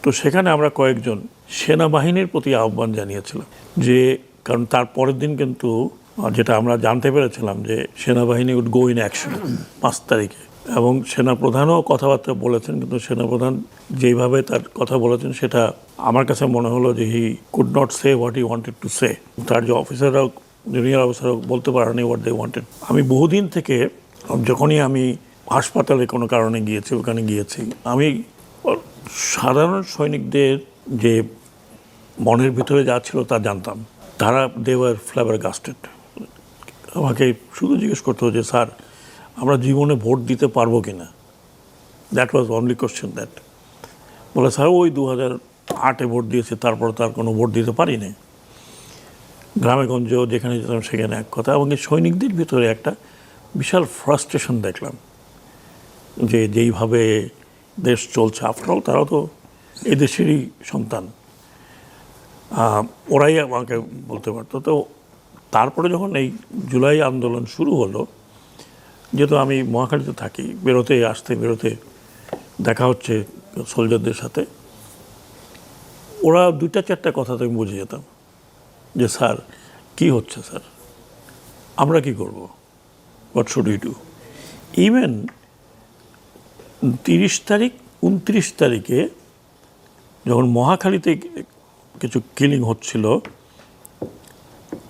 তো সেখানে আমরা কয়েকজন সেনাবাহিনীর প্রতি আহ্বান জানিয়েছিলাম যে, কারণ তার পরের দিন কিন্তু যেটা আমরা জানতে পেরেছিলাম যে সেনাবাহিনী উড গো ইন অ্যাকশন 5 তারিখে, এবং সেনাপ্রধানও কথাবার্তা বলেছেন, কিন্তু সেনাপ্রধান যেইভাবে তার কথা বলেছেন সেটা আমার কাছে মনে হলো যে he could not say what he wanted to say. তার যে অফিসাররাও, জুনিয়র অফিসাররাও বলতে পারেনি হোয়াট দে ওয়ান্টেড। আমি বহুদিন থেকে যখনই আমি হাসপাতালে কোনো কারণে গিয়েছি, ওখানে গিয়েছি, আমি সাধারণ সৈনিকদের যে মনের ভিতরে যা ছিল তা জানতাম। তারা দে ওয়ার ফ্ল্যাবারগাস্টেড। আমাকে শুধু জিজ্ঞেস করতে হচ্ছে, স্যার আমরা জীবনে ভোট দিতে পারবো কি না? That was only question that. বলে, স্যার ওই 2008-এ ভোট দিয়েছে, তারপর তার কোনো ভোট দিতে পারি না। গ্রামে গঞ্জেও যেখানে যেতাম সেখানে এক কথা। এবং এই সৈনিকদের ভিতরে একটা বিশাল ফ্রাস্ট্রেশন দেখলাম যে যেইভাবে দেশ চলছে, আফটারঅল তারাও তো এই দেশেরই সন্তান, ওরাই আমাকে বলতে পারতো। তো তারপরে যখন এই জুলাই আন্দোলন শুরু হলো, যেহেতু আমি মহাখালীতে থাকি, বেরোতে আসতে বেরোতে দেখা হচ্ছে সোলজারদের সাথে, ওরা 2-4টা কথাতে আমি বুঝে যেতাম যে স্যার কি হচ্ছে, স্যার আমরা কি করব, what should we do. Even 30 তারিখ 29 তারিখে যখন মহাখালীতে কিছু কিলিং হচ্ছিল,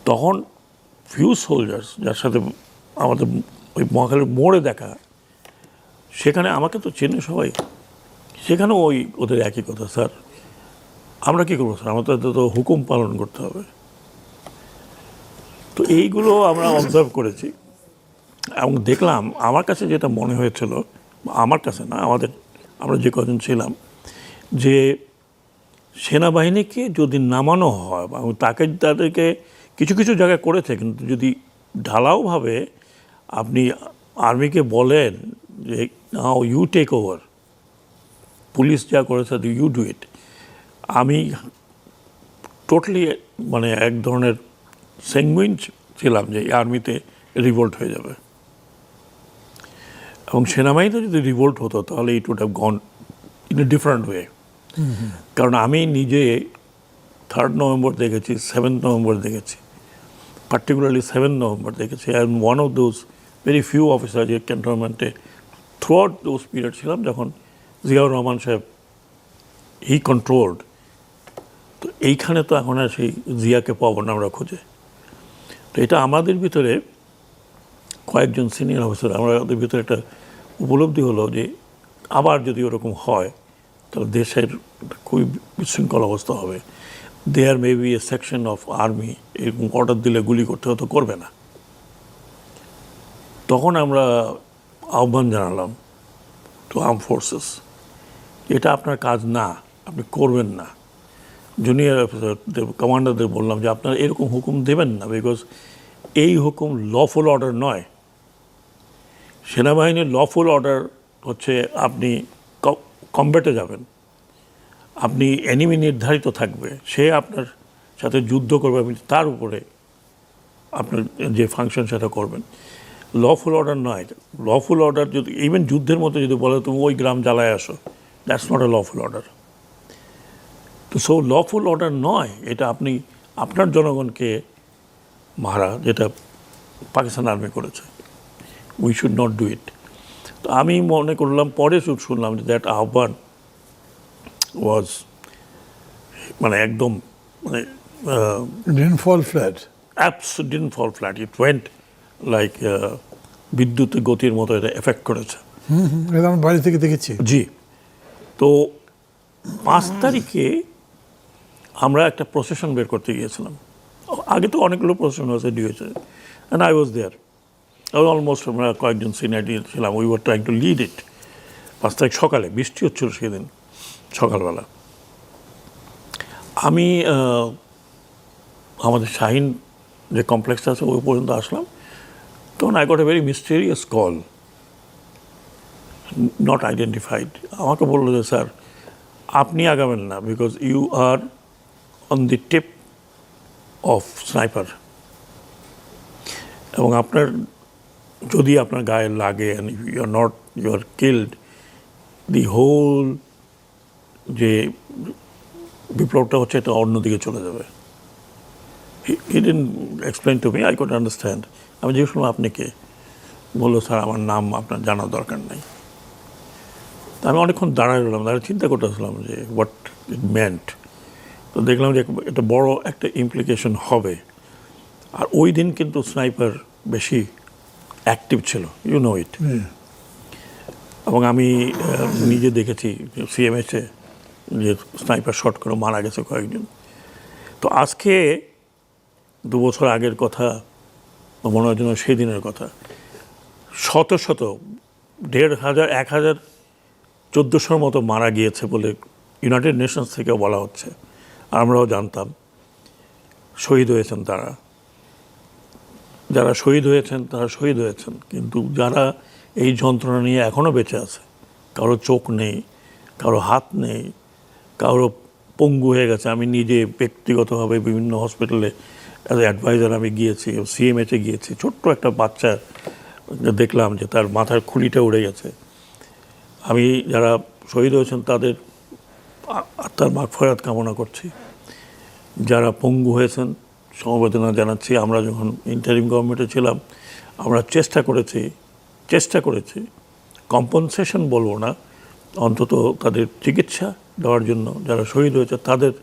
তখন ফিউ সোলজার্স যার সাথে আমাদের ওই মহাখালীর মোড়ে দেখা, সেখানে আমাকে তো চেনে সবাই, সেখানেও ওই ওদের একই কথা, স্যার আমরা কী করবো, স্যার আমাদের তো হুকুম পালন করতে হবে। তো এইগুলো আমরা অবজার্ভ করেছি এবং দেখলাম, আমার কাছে যেটা মনে হয়েছিল, আমার কাছে না, আমরা যে কজন ছিলাম, যে সেনাবাহিনীকে যদি নামানো হয় বা তাদেরকে কিছু কিছু জায়গায় করেছে, কিন্তু যদি ঢালাওভাবে আপনি আর্মিকে বলেন যে now you take over, police যা করেছে ইউ ডু ইট, আমি টোটালি মানে এক ধরনের স্যাঙ্গুইন ছিলাম যে আর্মিতে রিভোল্ট হয়ে যাবে। এবং সেনাবাহিনীতে যদি রিভোল্ট হতো তাহলে it would have gone in a different way. কারণ আমি নিজে 3rd নভেম্বর দেখেছি, 7th নভেম্বর দেখেছি, পার্টিকুলারলি 7th নভেম্বর দেখেছি। And one of those very few officer যে ক্যান্টনমেন্টে থ্রু আউট দোজ পিরিয়ড ছিলাম, যখন জিয়াউর রহমান সাহেব হি কন্ট্রোলড। তো এইখানে তো এখন আর সেই জিয়াকে পাবো না আমরা খুঁজে। তো এটা আমাদের ভিতরে কয়েকজন সিনিয়র অফিসার, আমাদের ভিতরে একটা উপলব্ধি হলো যে আবার যদি ওরকম হয় তাহলে দেশের খুবই বিশৃঙ্খল অবস্থা হবে। There may be a section of army এরকম অর্ডার দিলে গুলি করতে হতো, করবে না। তখন আমরা আহ্বান জানালাম টু আর্ম ফোর্সেস, এটা আপনার কাজ না, আপনি করবেন না। জুনিয়র অফিসারদের, কমান্ডারদের বললাম যে আপনারা এরকম হুকুম দেবেন না, বিকজ এই হুকুম লফুল অর্ডার নয়। সেনাবাহিনীর লফুল অর্ডার হচ্ছে আপনি কমব্যাটে যাবেন, আপনি এনিমি নির্ধারিত থাকবে, সে আপনার সাথে যুদ্ধ করবে, আপনি তার উপরে আপনার যে ফাংশন সেটা করবেন। লফুল অর্ডার নয়। লফুল অর্ডার যদি ইভেন যুদ্ধের মধ্যে যদি বলে তুমি ওই গ্রাম জ্বালায় আসো, that's not a lawful order. তো সো লফুল অর্ডার নয় এটা, আপনি আপনার জনগণকে মারা, যেটা পাকিস্তান আর্মি করেছে। We should not do it. তো আমি মনে করলাম, পরে শুনলাম যে দ্যাট আহ্বান ওয়াজ মানে একদম মানে didn't fall flat. didn't fall flat. It went like বিদ্যুৎ গতির মতো এটা এফেক্ট করেছে। এটা আমি বাড়ি থেকে দেখেছি। জি। তো 5 তারিখে আমরা একটা প্রসেশন বের করতে গিয়েছিলাম। আগে তো অনেকগুলো প্রসেশন হয়েছে, হয়েছে, and I was there. Almost আমরা কয়েকজন সিনিয়র ছিলাম, we were trying to lead it. 5 তারিখ সকালে, বৃষ্টি হচ্ছিল সেদিন সকালবেলা। আমি আমাদের শাহিন যে কমপ্লেক্সটা আছে ওই পর্যন্ত আসলাম, তখন I got a very mysterious call, not identified. আমাকে বললো যে স্যার আপনি আগাবেন না, because you are on the tip of sniper, এবং আপনার যদি আপনার গায়ে লাগে and you are not, you are killed, the whole যে বিপ্লবটা হচ্ছে এটা অন্যদিকে চলে যাবে। He didn't explain to me, I could understand. আমি জিজ্ঞেস করলাম আপনি কে? বললো স্যার আমার নাম আপনার জানার দরকার নাই। তা আমি অনেকক্ষণ দাঁড়ায় রইলাম, দাঁড়িয়ে চিন্তা করতেছিলাম যে হোয়াট ইট মেন্ট। তো দেখলাম যে এটা বড় একটা ইমপ্লিকেশন হবে। আর ওই দিন কিন্তু স্নাইপার বেশি অ্যাক্টিভ ছিল, ইউ নো ইট। এবং আমি নিজে দেখেছি সিএমএসে যে স্নাইপার শট করে মারা গেছে কয়েকজন। তো আজকে 2 বছর আগের কথা মনে হয় যেন সেই দিনের কথা। শত শত 1,500 1,1400 মতো মারা গিয়েছে বলে ইউনাইটেড নেশনস থেকেও বলা হচ্ছে। আর আমরাও জানতাম শহীদ হয়েছেন তারা। যারা শহীদ হয়েছেন তারা শহীদ হয়েছেন, কিন্তু যারা এই যন্ত্রণা নিয়ে এখনও বেঁচে আছে, কারো চোখ নেই, কারো হাত নেই, কারো পঙ্গু হয়ে গেছে। আমি নিজে ব্যক্তিগতভাবে বিভিন্ন হসপিটালে অ্যাজ এ অ্যাডভাইজার আমি গিয়েছি, সিএমএইচে গিয়েছি। ছোট্ট একটা বাচ্চা দেখলাম যে তার মাথার খুলিটা উড়ে গেছে। আমি যারা শহীদ হয়েছেন তাদের আত্মার মাগফিরাত কামনা করছি। যারা পঙ্গু হয়েছেন সমবেদনা জানাচ্ছি। আমরা যখন ইন্টারিম গভর্নমেন্টে ছিলাম আমরা চেষ্টা করেছি কম্পনসেশন বলবো না, অন্তত তাদের চিকিৎসা দেওয়ার জন্য যারা শহীদ হয়েছে তাদের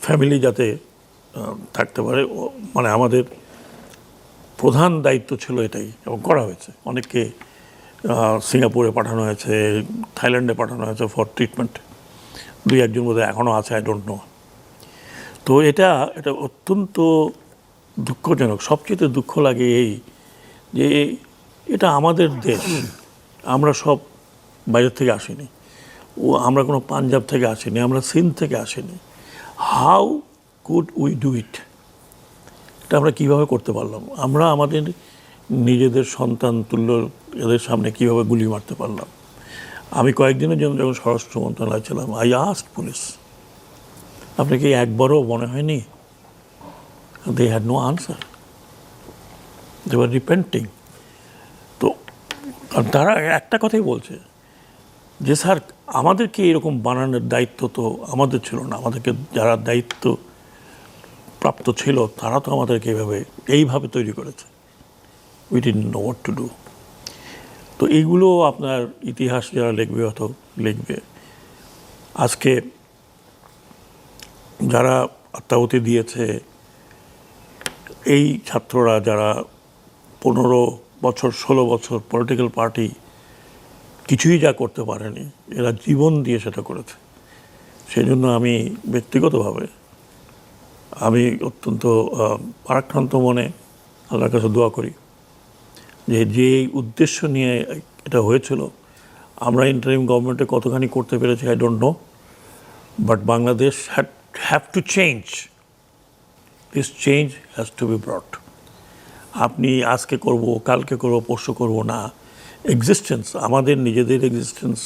ফ্যামিলি যাতে থাকতে পারে। মানে আমাদের প্রধান দায়িত্ব ছিল এটাই, এবং করা হয়েছে। অনেককে সিঙ্গাপুরে পাঠানো হয়েছে, থাইল্যান্ডে পাঠানো হয়েছে ফর ট্রিটমেন্ট। 2-1 বোধহয় এখনও আছে, আই ডোন্ট নো। তো এটা অত্যন্ত দুঃখজনক। সবচেয়ে দুঃখ লাগে এই যে এটা আমাদের দেশ, আমরা সব বাইরের থেকে আসিনি, আমরা কোনো পাঞ্জাব থেকে আসিনি, আমরা সিন্ধ থেকে আসিনি। How could we do it? এটা আমরা কীভাবে করতে পারলাম? আমরা আমাদের নিজেদের সন্তান তুল্য এদের সামনে কীভাবে গুলি মারতে পারলাম? আমি কয়েকদিনের জন্য যখন স্বরাষ্ট্র মন্ত্রণালয় ছিলাম, আই আস্কড পুলিশ, আপনি কি একবারও মনে হয়নি? They had no answer, they were repenting. তো তারা একটা কথাই বলছে যে স্যার আমাদেরকে এরকম বানানোর দায়িত্ব তো আমাদের ছিল না, আমাদেরকে যারা দায়িত্ব প্রাপ্ত ছিল তারা তো আমাদেরকে এইভাবে তৈরি করেছে। We didn't know what to do. তো এইগুলো আপনার ইতিহাস যারা লিখবে হয়তো লিখবে। আজকে যারা আত্মাহুতি দিয়েছে, এই ছাত্ররা যারা 15 বছর 16 বছর পলিটিক্যাল পার্টি কিছুই যা করতে পারেনি, এরা জীবন দিয়ে সেটা করেছে। সেই জন্য আমি ব্যক্তিগতভাবে আমি অত্যন্ত ভারাক্রান্ত মনে আল্লাহর কাছে দোয়া করি যে উদ্দেশ্য নিয়ে এটা হয়েছিল, আমরা ইন্টারিম গভর্নমেন্টে কতখানি করতে পেরেছি I don't know, but Bangladesh have to change. This change has to B ব্রট। আপনি আজকে করব, কালকে করব, পরশু করব না। এক্সিস্টেন্স, আমাদের নিজেদের এক্সিস্টেন্স,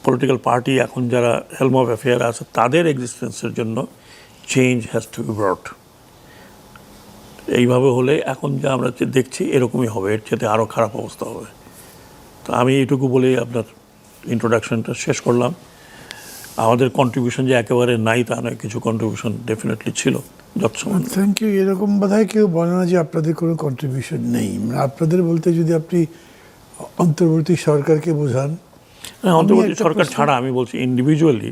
পলিটিক্যাল পার্টি এখন যারা হেলম অফ অ্যাফেয়ার আছে তাদের এক্সিস্টেন্সের জন্য চেঞ্জ হ্যাজ টু বি ব্রট। এইভাবে হলে এখন যা আমরা দেখছি এরকমই হবে, এর চেয়ে আরও খারাপ অবস্থা হবে। তো আমি এইটুকু বলেই আপনার ইন্ট্রোডাকশনটা শেষ করলাম। আমাদের কন্ট্রিবিউশন যে একেবারে নাই তা নয়, কিছু কন্ট্রিবিউশন ডেফিনেটলি ছিল যৎসমান। Thank you. এরকম বোধহয় কেউ বলে না যে আপনাদের কোনো কন্ট্রিবিউশন নেই। মানে আপনাদের বলতে যদি আপনি অন্তর্বর্তী সরকারকে বোঝান। হ্যাঁ, অন্তর্বর্তী সরকার ছাড়া আমি বলছি ইন্ডিভিজুয়ালি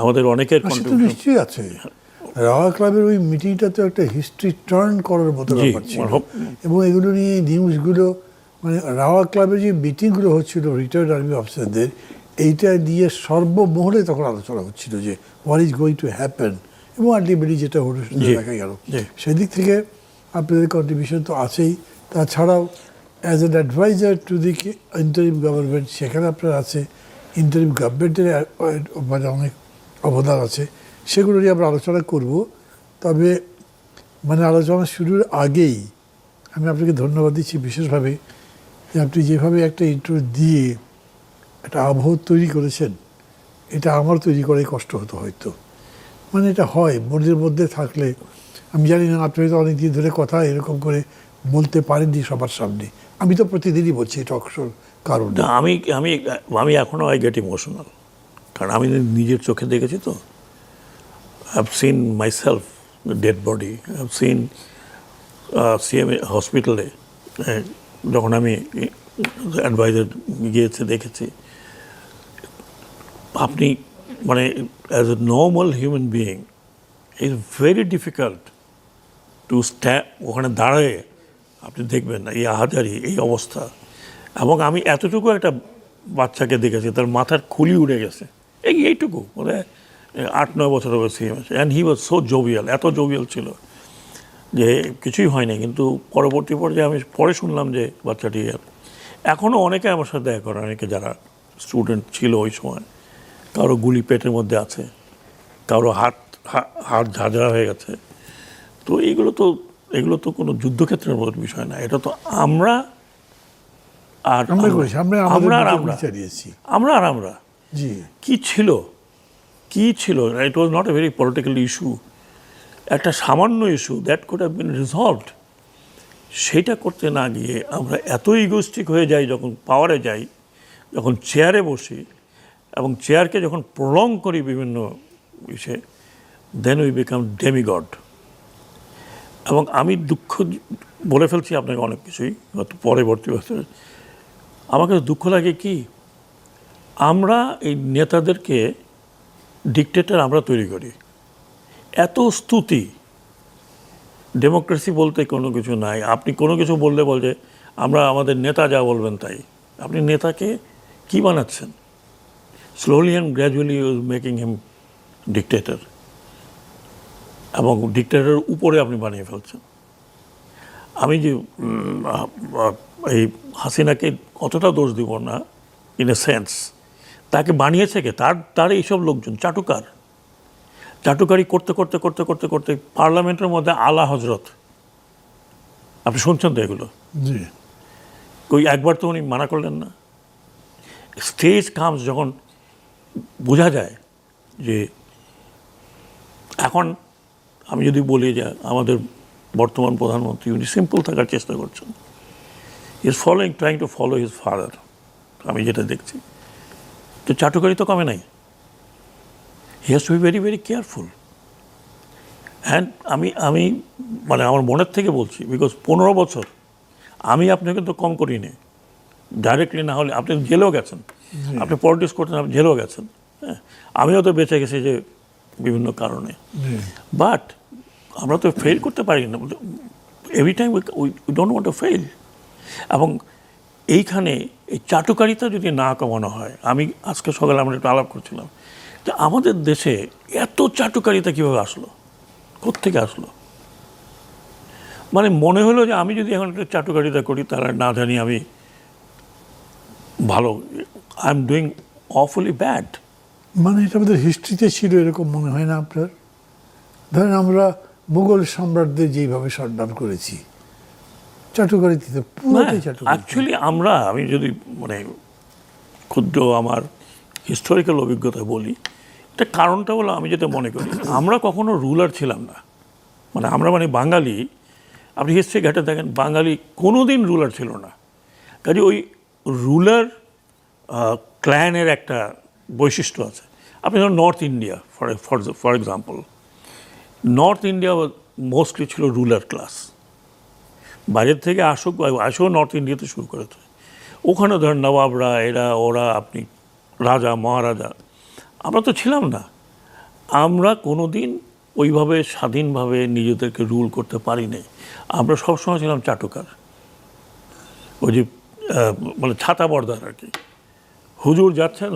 আমাদের অনেকের সেটা কন্ট্রিবিউশন নিশ্চয়ই আছে। রাওয়া ক্লাবের ওই মিটিংটা তো একটা হিস্ট্রি টার্ন করার মতো ব্যাপার ছিল, এবং এগুলো নিয়ে নিউজগুলো, মানে রাওয়া ক্লাবের যে মিটিংগুলো হচ্ছিল রিটায়ার্ড আর্মি অফিসারদের, এইটা নিয়ে সর্বমহলে তখন আলোচনা হচ্ছিল যে what is going to happen, এবং আলটিমেটলি যেটা হলো দেখা গেল। সেদিক থেকে আপনাদের কন্ট্রিবিউশন তো আছেই। তাছাড়াও as an adviser to the interim government, সেখানে আপনার আছে ইন্টারিম গভর্নমেন্টের মানে অনেক অবদান আছে, সেগুলো নিয়ে আমরা আলোচনা করব। তবে মানে আলোচনা শুরুর আগেই আমি আপনাকে ধন্যবাদ দিচ্ছি বিশেষভাবে যে আপনি যেভাবে একটা ইন্টারভিউ দিয়ে একটা আবহ তৈরি করেছেন, এটা আমার তৈরি করাই কষ্ট হতো হয়তো। মানে এটা হয় মনের মধ্যে থাকলে। আমি জানি না আপনি হয়তো অনেক দিন ধরে কথা এরকম করে বলতে পারেননি সবার সামনে। আমি তো প্রতিদিনই বলছি টক শোর কারণে। আমি আমি আমি এখনও আই গেট ইমোশনাল, কারণ আমি নিজের চোখে দেখেছি তো, I have seen myself the dead body, I have seen CMA হসপিটালে যখন আমি অ্যাডভাইজার গিয়েছে দেখেছি। আপনি মানে as a normal human being is very difficult to ওখানে দাঁড়ায় আপনি দেখবেন না এই আহাজারি, এই অবস্থা। এবং আমি এতটুকু একটা বাচ্চাকে দেখেছি, তার মাথার খুলি উড়ে গেছে, এইটুকু, মানে 8-9 বছর হবে সিএম আছে, and he was so jovial, এত জোভিয়াল ছিল যে কিছুই হয় না। কিন্তু পরবর্তী পর্যায়ে আমি পরে শুনলাম যে বাচ্চাটি এখনও অনেকে আমার সাথে দেখা করে, অনেকে যারা স্টুডেন্ট ছিল ওই সময়, কারো গুলি পেটের মধ্যে আছে, কারো হাত ঝাঁঝরা হয়ে গেছে। তো এগুলো তো কোনো যুদ্ধক্ষেত্রের মতো বিষয় না, এটা তো আমরা আর আমরা কি ছিল it was not a very political issue, একটা সামান্য issue that could have been resolved. সেইটা করতে না গিয়ে আমরা এত ইগোস্টিক হয়ে যাই যখন পাওয়ারে যাই, যখন চেয়ারে বসি এবং চেয়ারকে যখন প্রলং করি বিভিন্ন ইসে, দেন উই বিকাম ডেমিগড। এবং আমি দুঃখ বলে ফেলছি আপনাকে অনেক কিছুই, হয়তো পরবর্তী বছর আমাকে দুঃখ লাগে কি, আমরা এই নেতাদেরকে ডিকটেটর আমরা তৈরি করি। এত স্তুতি, ডেমোক্রেসি বলতে কোনো কিছু নাই। আপনি কোনো কিছু বললে বলছে আমরা আমাদের নেতা যা বলবেন তাই। আপনি নেতাকে কি বানাচ্ছেন? Slowly and gradually use making him dictator, এবং ডিকটেটরের উপরে আপনি বানিয়ে ফেলছেন। আমি যে এই হাসিনাকে অতটা দোষ দিব না, ইন এ সেন্স তাকে বানিয়েছে কে, তার এইসব লোকজন চাটুকারি করতে করতে করতে করতে করতে পার্লামেন্টের মধ্যে আলা হজরত, আপনি শুনছেন তো এগুলো? জি, ওই একবার তো উনি মানা করলেন না। স্টেজ কামস যখন বোঝা যায় যে এখন আমি যদি বলি যে আমাদের বর্তমান প্রধানমন্ত্রী উনি সিম্পল থাকার চেষ্টা করছেন, is trying to follow his father, আমি যেটা দেখছি, তো চাটুকারি তো কমে নাই। He has to be very very careful. And আমি মানে আমার মনের থেকে বলছি, বিকজ 15 বছর আমি আপনাকে তো কম করিনি ডাইরেক্টলি, না হলে আপনি জেলেও গেছেন, আপনি পলিটিক্স করতেন, আপনি জেলেও গেছেন, হ্যাঁ, আমিও তো বেঁচে গেছি যে বিভিন্ন কারণে। বাট আমরা তো ফেল করতে পারি না, every time we don't want to fail. এবং এইখানে এই চাটুকারিতা যদি না কমানো হয়, আমি আজকে সকালে আমরা একটু আলাপ করছিলাম যে আমাদের দেশে এত চাটুকারিতা কীভাবে আসলো, কোত্থেকে আসলো? মানে মনে হলো যে আমি যদি এখন একটা চাটুকারিতা করি তাহলে না জানি আমি ভালো, আই এম ডুইং অফুলি ব্যাড। মানে এটা আমাদের হিস্ট্রিতে ছিল, এরকম মনে হয় না আপনার? ধরেন আমরা মুঘল সম্রাটদের যেইভাবে শাটডাউন করেছি, চাটুকারিতে পুরোটাই চাটুকারি। অ্যাকচুয়ালি আমি যদি মানে ক্ষুদ্র আমার হিস্টোরিক্যাল অভিজ্ঞতা বলি, এটা কারণটা হলো আমি যেটা মনে করি, আমরা কখনো রুলার ছিলাম না। মানে আমরা বাঙালি, আপনি হিস্ট্রি ঘাটে দেখেন, বাঙালি কোনো দিন রুলার ছিল না। কাজে ওই রুলার ক্ল্যানের একটা বৈশিষ্ট্য আছে। আপনি ধরুন north India for example, north India mostly ছিল রুলার ক্লাস। বাইরের থেকে আসেও নর্থ ইন্ডিয়াতে শুরু করেছে। ওখানে ধরেন নবাবরা, ওরা আপনি রাজা মহারাজা, আমরা তো ছিলাম না। আমরা কোনো দিন ওইভাবে স্বাধীনভাবে নিজেদেরকে রুল করতে পারি নাই। আমরা সবসময় ছিলাম চাটুকার, ওই যে মানে ছাতা বর্দার আর কি। হুজুর যাচ্ছেন,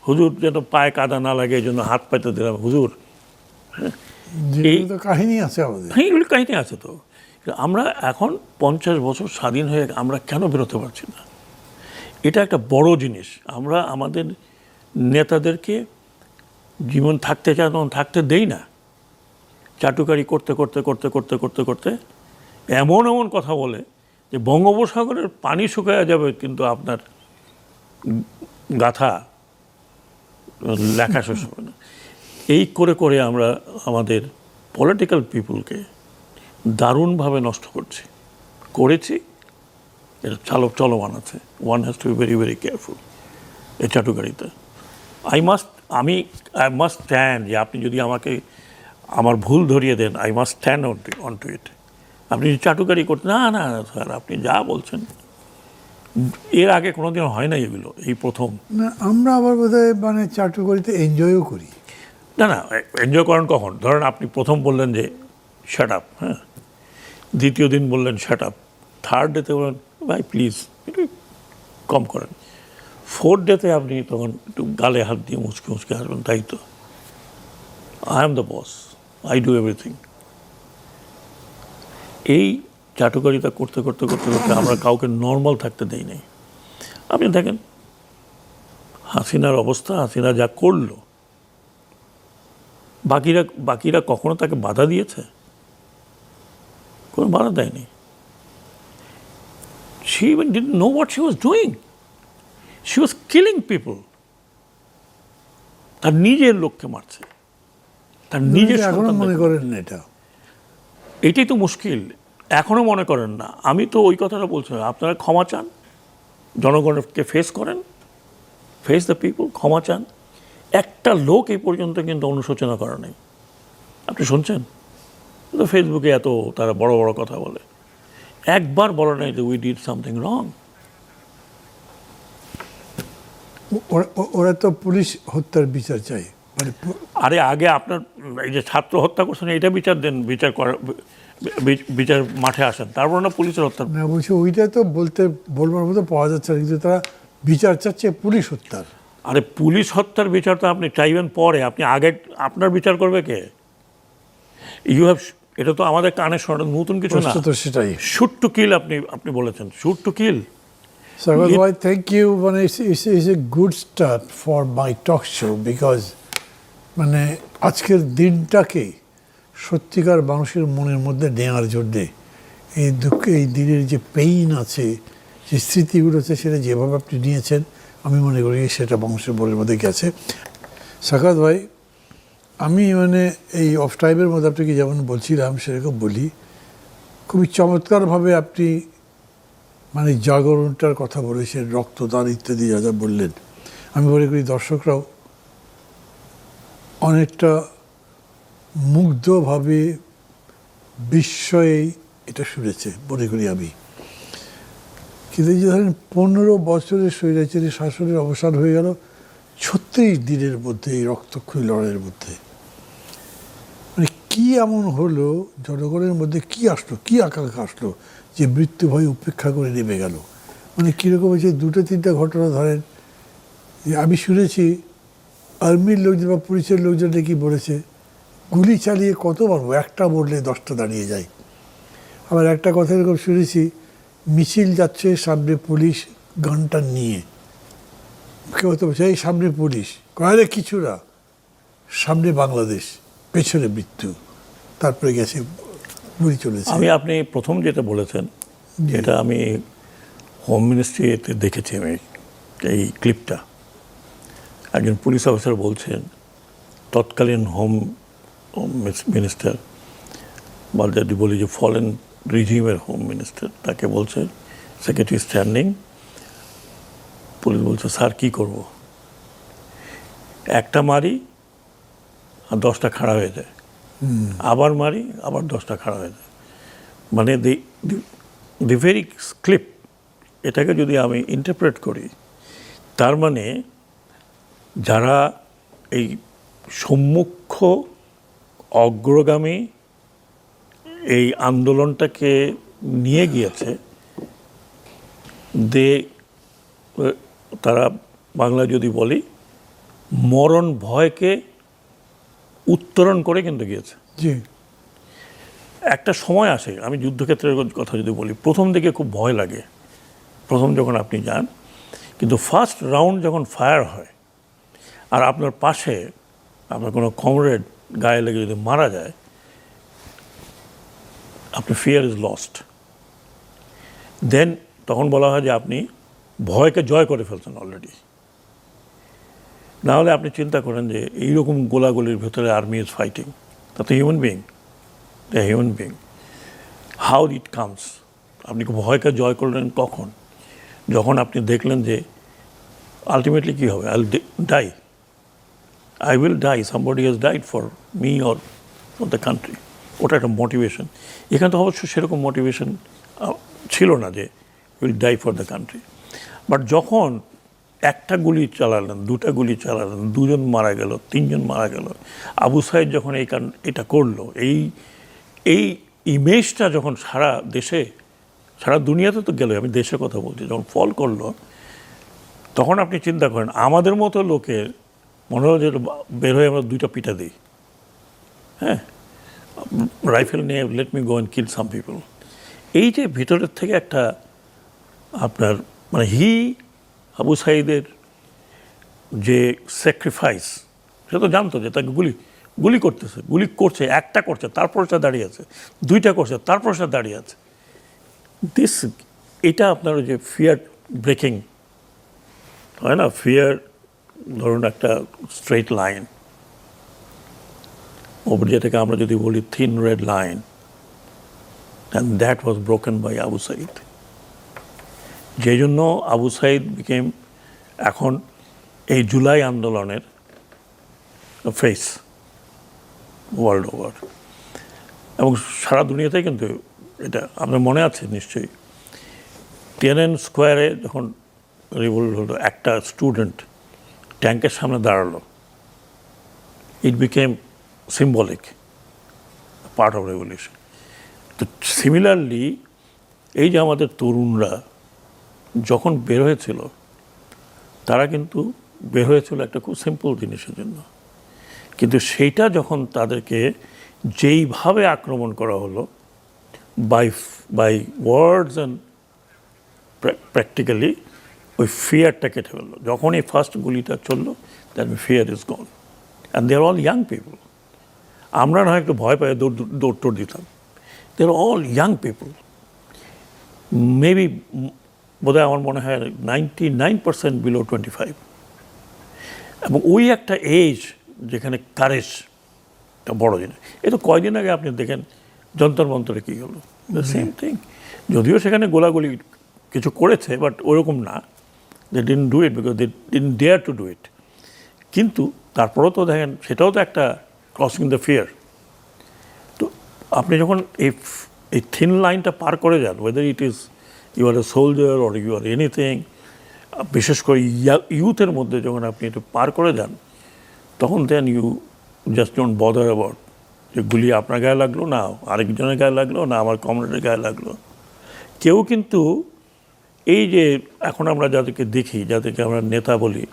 হুজুর যেন পায়ে কাদা না লাগে এই জন্য হাত পাইতে দিলাম হুজুর। এই কাহিনী আছে আমাদের, এইগুলি কাহিনী আছে। তো আমরা এখন 50 বছর স্বাধীন হয়ে আমরা কেন বেরোতে পারছি না? এটা একটা বড় জিনিস। আমরা আমাদের নেতাদেরকে জীবন থাকতে চায় তখন থাকতে দেই না। চাটুকারি করতে করতে করতে করতে করতে করতে এমন এমন কথা বলে যে বঙ্গোপসাগরের পানি শুকায়া যাবে, কিন্তু আপনার গাথা লেখা শেষ হবে না। এই করে করে আমরা আমাদের পলিটিক্যাল পিপুলকে দারুণভাবে নষ্ট করেছি। এটা চলমান আছে। One has to be very very careful এই চাটুকারিতা। আই মাস্ট স্ট্যান্ড, যে আপনি যদি আমাকে আমার ভুল ধরিয়ে দেন, I must stand on to it. আপনি যদি চাটুকারি করতেন, না না স্যার আপনি যা বলছেন, এর আগে কোনোদিন হয় না এগুলো, এই প্রথম। না, আমরা আবার বোধহয় মানে চাটুকারিতে এনজয়ও করি। না না, এনজয় করেন কখন? ধরেন আপনি প্রথম বললেন যে শাট আপ, হ্যাঁ, দ্বিতীয় দিন বললেন শাট আপ, থার্ড ডেতে বললেন ভাই প্লিজ একটু কম করেন, ফোর্থ ডেতে আপনি তখন একটু গালে হাত দিয়ে মুচকে মুচকে আসবেন, তাই তো I am the boss, I do everything. এই চাটুকারিতা করতে করতে করতে করতে আমরা কাউকে নর্মাল থাকতে দেই নাই। আপনি দেখেন হাসিনার অবস্থা, হাসিনা যা করলো, বাকিরা কখনো তাকে বাধা দিয়েছে? কোনো বাধা দেয়নি। She even didn't know what she was doing. She was killing people. তার নিজের লোককে মারছে, তার নিজের এখনো মনে করেন না এটা? এটাই তো মুশকিল, এখনো মনে করেন না। আমি তো ওই কথাটা বলছি, আপনারা ক্ষমা চান, জনগণকে ফেস করেন, ফেস দ্য পিপল, ক্ষমা চান। একটা লোক এই পর্যন্ত কিন্তু অনুশোচনা করা নেই। আপনি শুনছেন তো ফেসবুকে এত তারা বড় বড় কথা বলে, একবার বলে নাই যে উই ডিড সামথিং রং। ওরা তো পুলিশ হত্যার বিচার চাই, মানে আরে আগে আপনার এই যে ছাত্র হত্যা করছেন এটা বিচার দেন, বিচার মাঠে আসেন, তারপর না পুলিশের হত্যা। না বলছি ওইটা তো বলবার মতো পাওয়া যাচ্ছে না, কিন্তু তারা বিচার চাচ্ছে পুলিশ হত্যার। আরে পুলিশ হত্যার বিচার তো আপনি চাইবেন পরে, আপনি আগে আপনার বিচার করবে কে? ইউ হ্যাভ, এটা তো আমাদের কানে শোনা নতুন কিছু না, তো সেটাই। শুট টু কিল, আপনি বলেছেন shoot to kill. Sarwar bhai, thank you. মানে it's a good start for my talk show because মানে আজকের দিনটাকে সত্যিকার মানুষের মনের মধ্যে নেওয়ার জন্যে এই দুঃখ, এই দিনের যে পেইন আছে, যে স্মৃতিগুলো আছে, সেটা যেভাবে আপনি নিয়েছেন আমি মনে করি সেটা মানুষের মনের মধ্যে গেছে। সাখাত ভাই, আমি মানে এই অফ টাইমের মধ্যে আপনাকে যেমন বলছিলাম সেরকম বলি, খুবই চমৎকারভাবে আপনি মানে জাগরণটার কথা বলেছেন, রক্তদান ইত্যাদি যা যা বললেন। আমি মনে করি দর্শকরাও অনেকটা মুগ্ধভাবে বিস্ময়ে এটা শুনেছে মনে করি আমি। কিন্তু এই যে ধরেন 15 বছরের স্বৈরাচারী শাসনের অবসান হয়ে গেল 36 দিনের মধ্যে, এই রক্তক্ষয়ী লড়াইয়ের মধ্যে, মানে কি এমন হলো জনগণের মধ্যে, কি আসলো, কি আকাঙ্ক্ষা আসলো যে মৃত্যু ভয় উপেক্ষা করে নেমে গেল? মানে কীরকম হয়েছে, 2-3টা ঘটনা ধরেন যে আমি শুনেছি আর্মির লোকজন বা পুলিশের লোকজন নাকি বলেছে গুলি চালিয়ে কত মারবো, একটা মরলে 10টা দাঁড়িয়ে যায়। আবার একটা কথা এরকম শুনেছি, মিছিল যাচ্ছে সামনে পুলিশ গানটা নিয়ে, কেউ তো বলছে এই সামনে পুলিশ, কয়ালে কিছু না, সামনে বাংলাদেশ, পেছনে মৃত্যু, তারপরে গেছে গুলি চলেছে। আপনি প্রথম যেটা বলেছেন যেটা আমি হোম মিনিস্ট্রিতে দেখেছি, আমি এই ক্লিপটা, একজন পুলিশ অফিসার বলছেন, তৎকালীন হোম মিনিস্টার বা যদি বলি যে ফরেন রিজিমের হোম মিনিস্টার, তাকে বলছে সেক্রেটারি স্ট্যান্ডিং, পুলিশ বলছে স্যার কী করব, একটা মারি আর 10টা খাড়া হয়ে যায়, আবার মারি আবার 10টা খাড়া হয়ে যায়। মানে দি ভেরি ক্লিপ, এটাকে যদি আমি ইন্টারপ্রেট করি, তার মানে যারা এই সম্মুখ অগ্রগামী এই আন্দোলনটাকে নিয়ে গিয়েছে, তারা বাংলা যদি বলি মরণ ভয়কে উত্তরণ করে কিন্তু গিয়েছে। জি, একটা সময় আসে, আমি যুদ্ধক্ষেত্রের কথা যদি বলি, প্রথম দিকে খুব ভয় লাগে, প্রথম যখন আপনি যান, কিন্তু ফার্স্ট রাউন্ড যখন ফায়ার হয় আর আপনার পাশে আপনার কোনো কমরেড গায়ে লেগে যদি মারা যায়, আপনি ফিয়ার ইজ লস্ট। দেন তখন বলা হয় যে আপনি ভয়কে জয় করে ফেলছেন অলরেডি। নাহলে আপনি চিন্তা করেন যে এইরকম গোলাগুলির ভেতরে আর্মি ইজ ফাইটিং, তাতে human being, human being, how it comes. আপনি ভয়কে জয় করলেন কখন? যখন আপনি দেখলেন যে আলটিমেটলি কী হবে, I will die, I will die, somebody has died for me or for the country. ওটা একটা মোটিভেশন। এখানে তো অবশ্য সেরকম মোটিভেশন ছিল না যে will die for the country. But যখন একটা গুলি চালালেন, দুটা গুলি চালালেন, দুজন মারা গেল, তিনজন মারা গেল, আবু সাইদ যখন এটা করলো, এই ইমেজটা যখন সারা দেশে, সারা দুনিয়াতে তো গেল, আমি দেশের কথা বলছি, যখন ফল করলো, তখন আপনি চিন্তা করেন আমাদের মতো লোকের মনে হয় যে বের হয়ে আমরা দুইটা পিটা দিই, হ্যাঁ, রাইফেল নিয়ে let me go and kill some people. এই যে ভিতরের থেকে একটা আপনার মানে আবু সাইদের যে স্যাক্রিফাইস, সে তো জানতো যে তাকে গুলি করছে, একটা করছে তারপর সে দাঁড়িয়ে আছে, দুইটা করছে তারপর সে দাঁড়িয়ে আছে। এটা আপনার যে ফিয়ার ব্রেকিং হয় না, ফিয়ার ধরুন একটা স্ট্রেট লাইন, ওপর যেটাকে আমরা যদি বলি thin red line, and that was broken by Abu Sayeed. যেই জন্য আবু সাইদ বিকেম এখন এই জুলাই আন্দোলনের ফেস ওয়ার্ল্ড ওভার, এবং সারা দুনিয়াতেই কিন্তু এটা আপনার মনে আছে নিশ্চয়ই। টিয়ানআমেন স্কোয়ারে যখন রিভোল্ট হলো, একটা স্টুডেন্ট ট্যাঙ্কের সামনে দাঁড়ালো, ইট became symbolic part of revolution. তো সিমিলারলি এই যে আমাদের তরুণরা যখন বের হয়েছিল, তারা কিন্তু বের হয়েছিল একটা খুব সিম্পল জিনিসের জন্য, কিন্তু সেইটা যখন তাদেরকে যেইভাবে আক্রমণ করা হলো বাই ওয়ার্ডস অ্যান্ড প্র্যাকটিক্যালি, ওই ফিয়ারটা কেটে ফেললো। যখন এই ফার্স্ট গুলিটা চললো, that fear is gone, and they are all young people. আমরা না একটু ভয় পাই দৌড় দিতাম, they are all young people, maybe বোধহয় আমার মনে হয় 99% বিলো 25। এবং ওই একটা এজ যেখানে কারেজ একটা বড় জিনিস। এই তো কয়দিন আগে আপনি দেখেন যন্তর মন্তরে কী হলো, দ্য সেম থিং। যদিও সেখানে গোলাগুলি কিছু করেছে, বাট ওরকম না, they didn't do it because they didn't dare to do it. কিন্তু তারপরেও তো দেখেন সেটাও তো একটা ক্রসিং দ্য ফিয়ার। তো আপনি যখন এই থিন লাইনটা পার করে যান, whether it is you are a soldier or you are anything, বিশেষ করে ইউথের মধ্যে যখন আপনি এটা পার করে যান, তখন then you just don't bother about যে গুলি আপনার গায়ে লাগলো না আরেকজনের গায়ে লাগলো না আমার কমরেডের গায়ে লাগলো। কেউ কিন্তু এই যে এখন আমরা যাদেরকে দেখি, যাদেরকে আমরা নেতা বলি,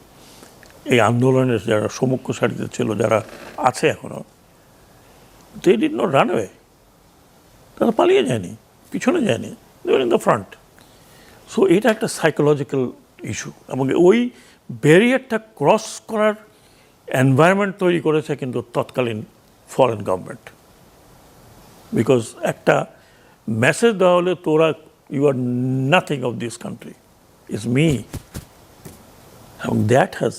এই আন্দোলনের যারা সম্মুখ সারিতে ছিল, যারা আছে এখনও, they did not run away, তারা পালিয়ে যায়নি, পিছনে যায়নি, they were in the front. So এটা একটা সাইকোলজিক্যাল ইস্যু, এবং ওই ব্যারিয়ারটা ক্রস করার এনভায়রনমেন্ট তৈরি করেছে কিন্তু তৎকালীন ফরেন গভর্নমেন্ট। বিকজ একটা মেসেজ দেওয়া হলে তোরা you are nothing of this country, is me, এবং দ্যাট হ্যাজ,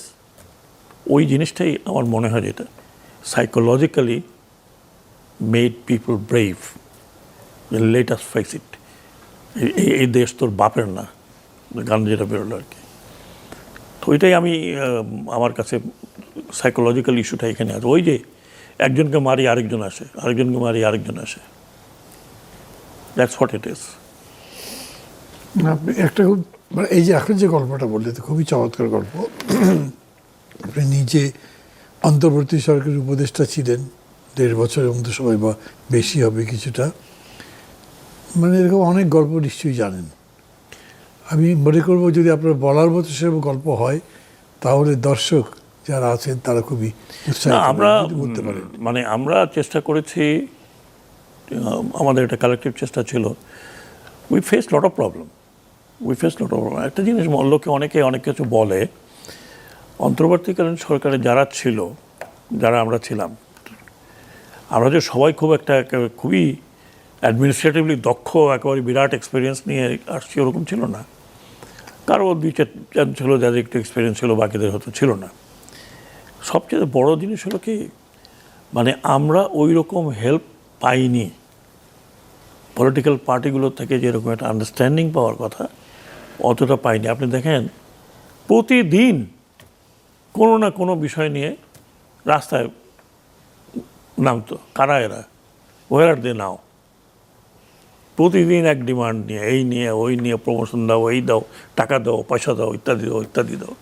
ওই জিনিসটাই আমার মনে হয় যেটা psychologically made people brave, let us face it, এই দেশ তোর বাপের না, গান যেটা বেরোলো আর কি। তো ওইটাই আমি আমার কাছে সাইকোলজিক্যাল ইস্যুটা এখানে আছে। ওই যে একজনকে মারি আরেকজন আসে, আরেকজনকে মারি আরেকজন আসে, দ্যাটস হোয়াট ইট ইজ। আপনি একটা খুব মানে এই যে এখন যে গল্পটা বললেন তো খুবই চমৎকার গল্প। আপনি নিজে অন্তর্বর্তী সরকারের উপদেষ্টা ছিলেন 1.5 বছরের মতো সময়, বা বেশি হবে কিছুটা, মানে এরকম অনেক গল্প নিশ্চয়ই জানেন। আমি মনে করবো যদি আপনার বলার মতো সেরকম গল্প হয়, তাহলে দর্শক যারা আছেন তারা খুবই উৎসাহিত আমরা বলতে পারেন। মানে আমরা চেষ্টা করেছি, আমাদের একটা কালেকটিভ চেষ্টা ছিল। We face lot of problem, একটা জিনিস লোকে অনেকে অনেক কিছু বলে, অন্তর্বর্তীকালীন সরকারে যারা ছিল, যারা আমরা ছিলাম, আমরা যে সবাই খুব একটা খুবই অ্যাডমিনিস্ট্রেটিভলি দক্ষ, একেবারে বিরাট এক্সপিরিয়েন্স নিয়ে আসছি ওরকম ছিল না। কারো 2-4 ছিল যাদের একটু এক্সপিরিয়েন্স ছিল, বাকিদের হয়তো ছিল না। সবচেয়ে বড় জিনিস হলো কি, মানে আমরা ওই রকম হেল্প পাইনি পলিটিক্যাল পার্টিগুলো থেকে, যেরকম একটা আন্ডারস্ট্যান্ডিং পাওয়ার কথা অতটা পাইনি। আপনি দেখেন প্রতিদিন কোনো না কোনো বিষয় নিয়ে রাস্তায় নামতো, কারা এরা, ওয়ার আর দে নাও। প্রতিদিন এক ডিমান্ড নিয়ে, এই নিয়ে ওই নিয়ে, প্রমোশন দাও, এই দাও, টাকা দাও, পয়সা দাও, ইত্যাদি দাও, ইত্যাদি দাও।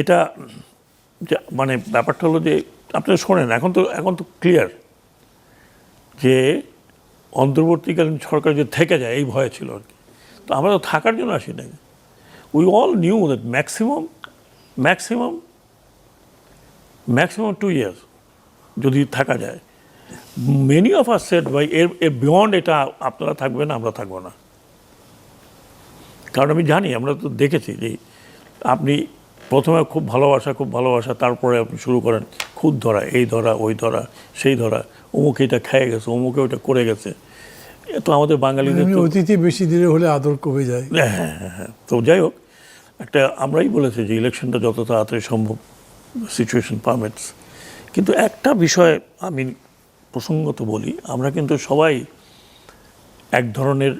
এটা মানে ব্যাপারটা হলো যে আপনি শোনেন, এখন তো ক্লিয়ার যে অন্তর্বর্তীকালীন সরকার যে থেকে যায় এই ভয় ছিল আর কি। তো আমরা তো থাকার জন্য আসি নাই। We all knew that maximum 2 years যদি থাকা যায়। মেনি অফ আস সেড ভাই এর বিয়ন্ড এটা আপনারা থাকবেন, আমরা থাকবো না। কারণ আমি জানি, আমরা তো দেখেছি যে আপনি প্রথমে খুব ভালোবাসা, তারপরে আপনি শুরু করেন খুদ ধরা, এই ধরা, ওই ধরা, সেই ধরা, অমুকে এটা খেয়ে গেছে, অমুকে ওইটা করে গেছে। এ তো আমাদের বাঙালিদের তো অতিথি বেশি দিনে হলে আদর কমে যায়। হ্যাঁ। তো যাই হোক, আমরাই বলেছি যে ইলেকশনটা যত তাড়াতাড়ি সম্ভব, সিচুয়েশন পারমিটস। কিন্তু একটা বিষয় আমি প্রসঙ্গত বলি, আমরা কিন্তু সবাই এক ধরনের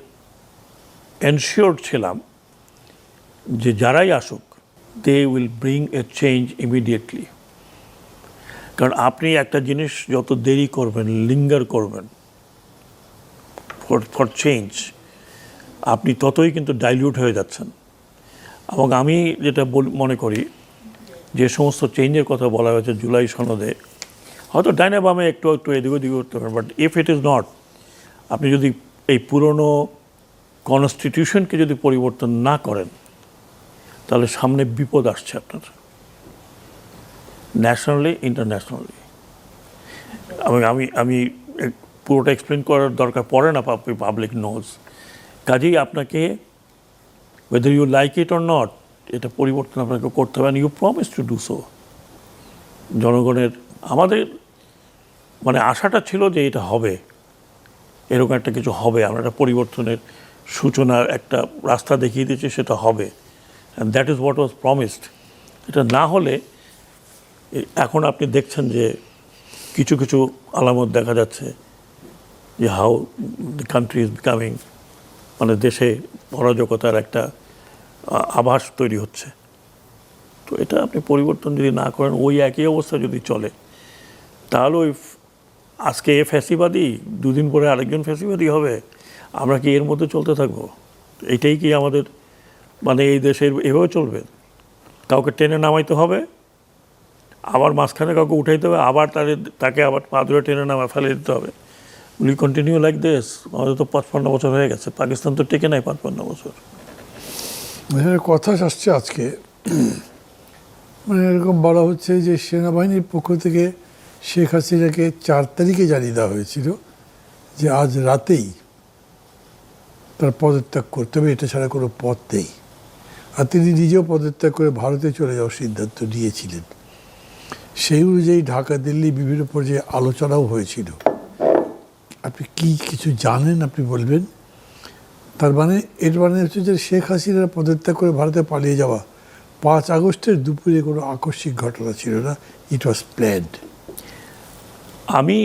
এনশিওরড ছিলাম যে যারাই আসুক, they will bring a change immediately. কারণ আপনি একটা জিনিস যত দেরি করবেন, লিঙ্গার করবেন ফর চেঞ্জ, আপনি ততই কিন্তু ডাইলিউট হয়ে যাচ্ছেন। এবং আমি যেটা মনে করি, যে সমস্ত চেঞ্জের কথা বলা হয়েছে জুলাই সনদে, হয়তো ডাইনে বামে একটু এদিক ওদিক করতে পারেন, but if it is not, আপনি যদি এই পুরনো কনস্টিটিউশনকে যদি পরিবর্তন না করেন, তাহলে সামনে বিপদ আসছে আপনার, ন্যাশনালি, ইন্টারন্যাশনালি। আমি পুরোটা এক্সপ্লেন করার দরকার পড়ে না, পাবলিক নোজ। কাজেই আপনাকে whether you like it or not, এটা পরিবর্তন আপনাকে করতে হবে, you promise to do so. জনগণের আমাদের মানে আশাটা ছিল যে এটা হবে, এরকম একটা কিছু হবে, আমরা একটা পরিবর্তনের সূচনার একটা রাস্তা দেখিয়ে দিয়েছি, সেটা হবে, and that is what was promised. এটা না হলে এখন আপনি দেখছেন যে কিছু কিছু আলামত দেখা যাচ্ছে যে how the country is becoming, মানে দেশে অরাজকতার একটা আভাস তৈরি হচ্ছে। তো এটা আপনি পরিবর্তন যদি না করেন, ওই একই অবস্থা যদি চলে, তাহলে ওই আজকে ফ্যাসিবাদী, দুদিন পরে আরেকজন ফ্যাসিবাদী হবে, আমরা কি এর মধ্যে চলতে থাকবো? এটাই কি আমাদের মানে এই দেশের এভাবে চলবে? কাউকে টেনে নামাইতে হবে, আবার মাঝখানে কাউকে উঠাইতে হবে, আবার তাকে আবার পা ধরে টেনে নামা ফেলে দিতে হবে। Will continue like this? আমাদের তো 55 বছর হয়ে গেছে, পাকিস্তান তো টেকে নাই 55 বছর। কথা আসছে আজকে, মানে এরকম বলা হচ্ছে যে সেনাবাহিনীর পক্ষ থেকে শেখ হাসিনাকে 4 তারিখে জানিয়ে দেওয়া হয়েছিল যে আজ রাতেই তার পদত্যাগ করতে হবে, এটা ছাড়া কোনো পথ নেই। আর তিনি নিজেও পদত্যাগ করে ভারতে চলে যাওয়ার সিদ্ধান্ত নিয়েছিলেন। সেই অনুযায়ী ঢাকা দিল্লি বিভিন্ন পর্যায়ে আলোচনাও হয়েছিল। আপনি কি কিছু জানেন, আপনি বলবেন? তার মানে এর মানে হচ্ছে যে শেখ হাসিনার পদত্যাগ করে ভারতে পালিয়ে যাওয়া 5 আগস্টের দুপুরে কোনো আকস্মিক ঘটনা ছিল না, ইট ওয়াজ প্ল্যান্ড। আমি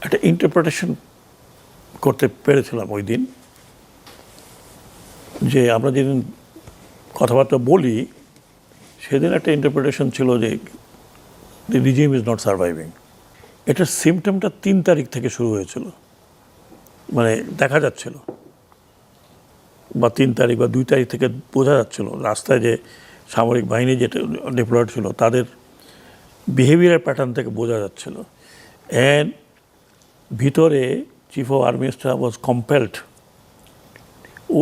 একটা ইন্টারপ্রিটেশন করতে পেরেছিলাম ওই দিন, যে আমরা যেদিন কথাবার্তা বলি সেদিন একটা ইন্টারপ্রিটেশন ছিল যে দি রিজিম ইজ নট সার্ভাইভিং। এটার সিমটমটা 3 তারিখ থেকে শুরু হয়েছিল, মানে দেখা যাচ্ছিল, বা 3 তারিখ বা 2 তারিখ থেকে বোঝা যাচ্ছিল রাস্তায় যে সামরিক বাহিনী যেটা ডিপ্লয়েড ছিল তাদের বিহেভিয়ার প্যাটার্ন থেকে বোঝা যাচ্ছিল। অ্যান্ড ভিতরে chief of army staff was compelled,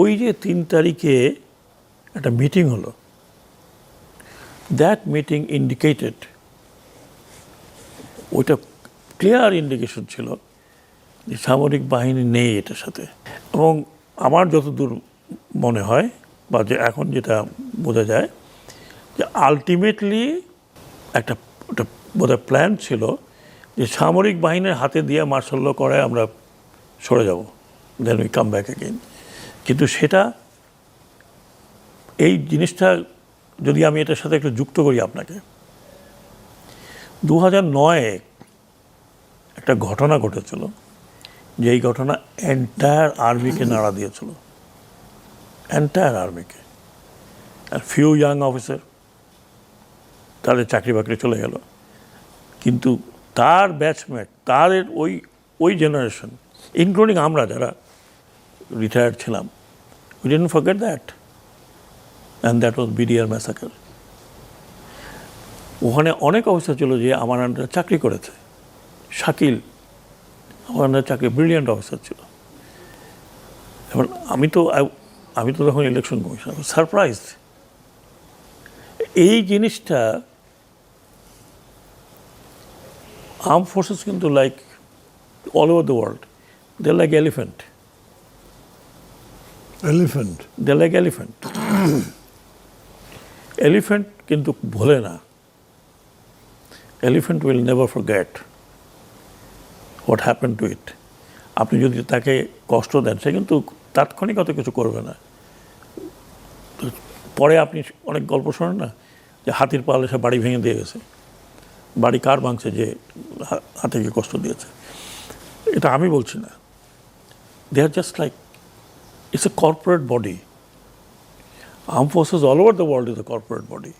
ওই যে 3 তারিখে একটা মিটিং হলো, দ্যাট মিটিং ইন্ডিকেটেড, ওইটা ক্লিয়ার ইন্ডিকেশন ছিল যে সামরিক বাহিনী নেই এটার সাথে। এবং আমার যতদূর মনে হয় বা যে এখন যেটা বোঝা যায় যে আলটিমেটলি একটা বোধহয় প্ল্যান ছিল যে সামরিক বাহিনীর হাতে দিয়ে মার্শাল ল করায় আমরা সরে যাব, then we come back again. কিন্তু সেটা, এই জিনিসটা যদি আমি এটার সাথে একটু যুক্ত করি আপনাকে, 2009-এ একটা ঘটনা ঘটেছিল, যে এই ঘটনা এন্টায়ার আর্মিকে নাড়া দিয়েছিল, এন্টায়ার আর্মিকে, আর ফিউ ইয়াং অফিসার। তাদের চাকরি বাকরি চলে গেল, কিন্তু তার ব্যাচমেট, তাদের ওই জেনারেশন, ইনক্লুডিং আমরা যারা রিটায়ার্ড ছিলাম, we didn't forget that, and that was BDR massacre. ওখানে অনেক অফিসার ছিল যে আমার আন্ডারে চাকরি করেছে। শাকিল আমার আন্ডারে চাকরি, ব্রিলিয়ান্ট অফিসার ছিল। এবার আমি তো তখন ইলেকশন কমিশনার, সারপ্রাইজ। এই জিনিসটা আর্ম ফোর্সেস কিন্তু like all over the world, they like elephant, they like elephant. Elephant কিন্তু ভোলে না, elephant will never forget what happen to it. আপনি যদি তাকে কষ্ট দেন, সে কিন্তু তাৎক্ষণিক অত কিছু করবে না। পরে আপনি অনেক গল্প শোনেন না, যে হাতির পালে সে বাড়ি ভেঙে দিয়ে গেছে। বাড়ি কার ভাঙছে? যে হাতিকে কষ্ট দিয়েছে। এটা আমি বলছি না, they are just like, it's a corporate body. Arm forces all over the world is a corporate body.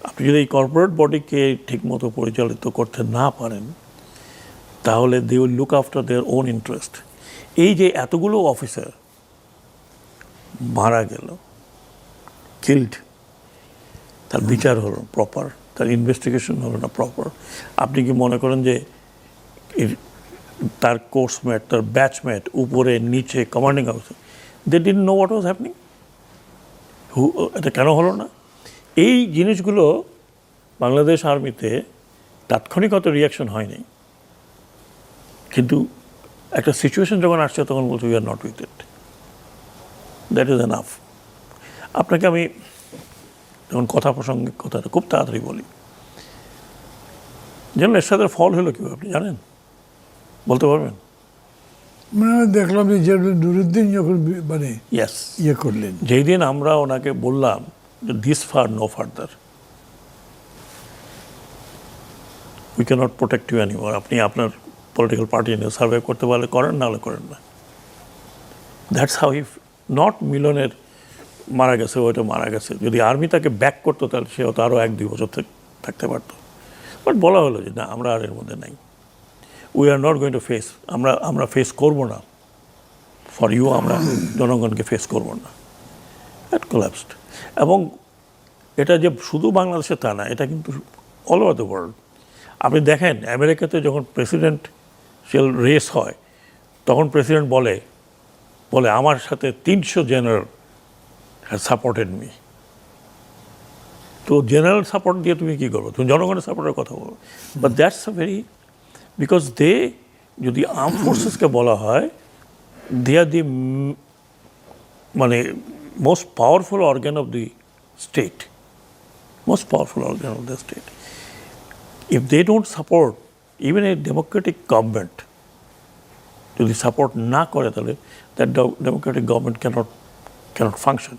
আপনি যদি এই কর্পোরেট বডিকে ঠিকমতো পরিচালিত করতে না পারেন, তাহলে they will look after their own interest. এই যে এতগুলো অফিসার মারা গেল, কিল্ড, তার বিচার হলো প্রপার, তার ইনভেস্টিগেশন হলো না প্রপার। আপনি কি মনে করেন যে তার কোর্সমেট, তার ব্যাচমেট, উপরে নিচে commanding officer, they didn't know what was happening? এটা কেন হলো না? এই জিনিসগুলো বাংলাদেশ আর্মিতে তাৎক্ষণিক অত রিয়াকশন হয়নি, কিন্তু একটা সিচুয়েশন যখন আসছে তখন বলছে we are not with it, that is enough. আপনাকে আমি যখন কথা প্রসঙ্গে কথাটা খুব তাড়াতাড়ি বলি, যেন এর সাথে ফল হলো কীভাবে আপনি জানেন? বলতে পারবেন? মানে দেখলাম যে নুরুদ্দিন যখন মানে ইয়েস, ইয়ে করলেন, যেই দিন আমরা ওনাকে বললাম যে this far no further, we cannot protect you anymore, আপনি আপনার পলিটিক্যাল পার্টি নিয়ে সার্ভে করতে পারলে করেন, না হলে করেন না। দ্যাটস হাউ হি, নট মিলনের মারা গেছে, ওইটা মারা গেছে। যদি আর্মি তাকে ব্যাক করতো তাহলে সে হয়তো আরও 1-2 বছর থাকতে পারতো। বাট বলা হলো যে না, আমরা আর এর মধ্যে নাই, we are not going to face, আমরা ফেস করবো না ফর ইউ, আমরা জনগণকে ফেস করবো না। That collapsed. এবং এটা যে শুধু বাংলাদেশে তা না, এটা কিন্তু অল ওভার দ্য ওয়ার্ল্ড। আপনি দেখেন আমেরিকাতে যখন প্রেসিডেন্সিয়াল রেস হয়, তখন প্রেসিডেন্ট বলে আমার সাথে 300 জেনারেল হ্যাজ সাপোর্টেড মি। তো জেনারেল সাপোর্ট দিয়ে তুমি কী করবো? তুমি জনগণের সাপোর্টের কথা বলো। But that's a very, because they, যদি আর্ম ফোর্সেসকে বলা হয়, দে আর দি মানে most powerful organ of the state, most powerful organ of the state. If they don't support, even a democratic government, যদি সাপোর্ট না করে, তাহলে that democratic government cannot function.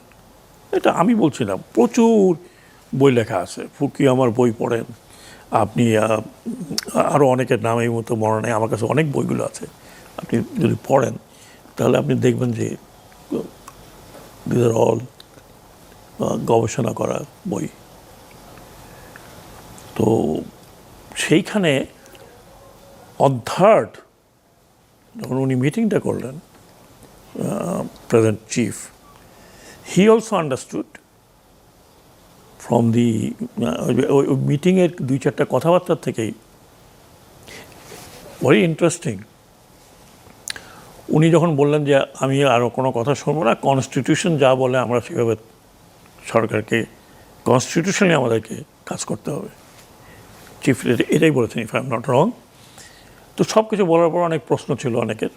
এটা আমি বলছি না, প্রচুর বই লেখা আছে। ফুকুয়ামার বই পড়েন আপনি, আরও অনেকের নাম এই মতো মনে নেই, আমার কাছে অনেক বইগুলো আছে। আপনি যদি পড়েন তাহলে আপনি দেখবেন যে দিস আর অল গবেষণা করা বই। তো সেইখানে অন থার্ড যখন উনি মিটিংটা করলেন, present chief, he also understood from the ওই মিটিংয়ের 2-4টা কথাবার্তার থেকেই, ভেরি ইন্টারেস্টিং। উনি যখন বললেন যে আমি আরও কোনো কথা শুনবো না, কনস্টিটিউশন যা বলে আমরা সেভাবে সরকারকে, কনস্টিটিউশনে আমাদেরকে কাজ করতে হবে, চিফ এটাই বলেছেন, if I am not wrong. তো সব কিছু বলার পর অনেক প্রশ্ন ছিল অনেকের।